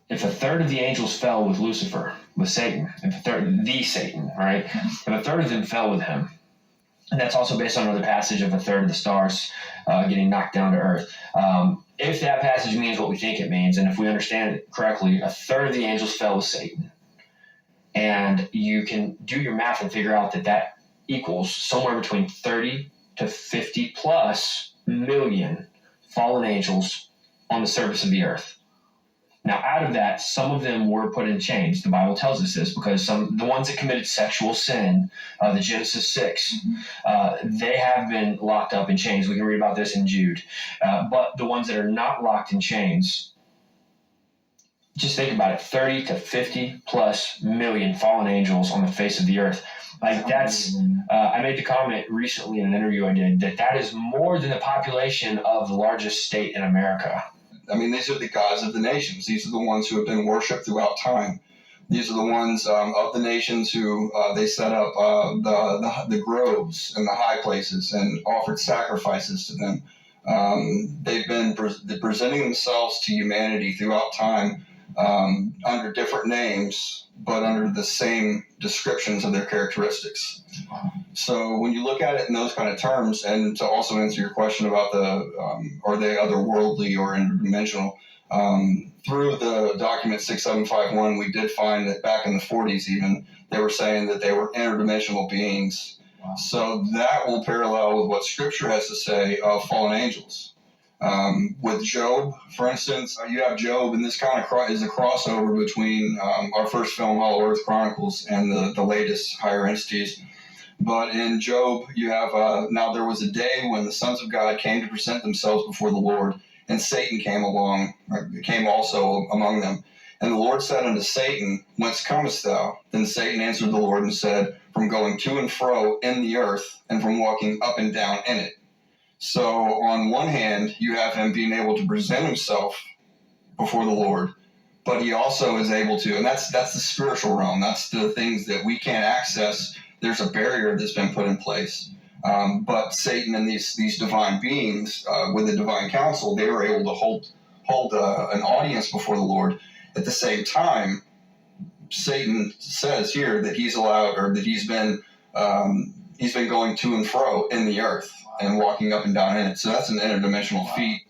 if a third of the angels fell with Lucifer, with Satan, if a third, the Satan, right? If a third of them fell with him, and that's also based on another passage of a third of the stars getting knocked down to earth. If that passage means what we think it means, and if we understand it correctly, a third of the angels fell with Satan. And you can do your math and figure out that that equals somewhere between 30 to 50 plus million fallen angels on the surface of the earth. Now, out of that, some of them were put in chains. The Bible tells us this because the ones that committed sexual sin, the Genesis 6, they have been locked up in chains. We can read about this in Jude. But the ones that are not locked in chains, just think about it, 30 to 50 plus million fallen angels on the face of the earth. Like that's, I made the comment recently in an interview I did that is more than the population of the largest state in America. I mean, these are the gods of the nations. These are the ones who have been worshipped throughout time. These are the ones of the nations who they set up the groves and the high places and offered sacrifices to them. They've been presenting themselves to humanity throughout time under different names, but under the same descriptions of their characteristics. So when you look at it in those kind of terms, and to also answer your question about are they otherworldly or interdimensional, through the document 6751, we did find that back in the 40s even, they were saying that they were interdimensional beings. Wow. So that will parallel with what Scripture has to say of fallen angels. With Job, for instance, you have Job, and this kind of is a crossover between our first film, Hollow Earth Chronicles, and the latest Higher Entities. But in Job, you have, now there was a day when the sons of God came to present themselves before the Lord, and Satan came also among them. And the Lord said unto Satan, Whence comest thou? Then Satan answered the Lord and said, From going to and fro in the earth, and from walking up and down in it. So on one hand, you have him being able to present himself before the Lord, but he also is able to, and that's the spiritual realm. That's the things that we can't access. There's a barrier that's been put in place. But Satan and these divine beings, with the divine council, they were able to hold an audience before the Lord. At the same time, Satan says here that he's allowed, or that he's been going to and fro in the earth and walking up and down in it. So that's an interdimensional feat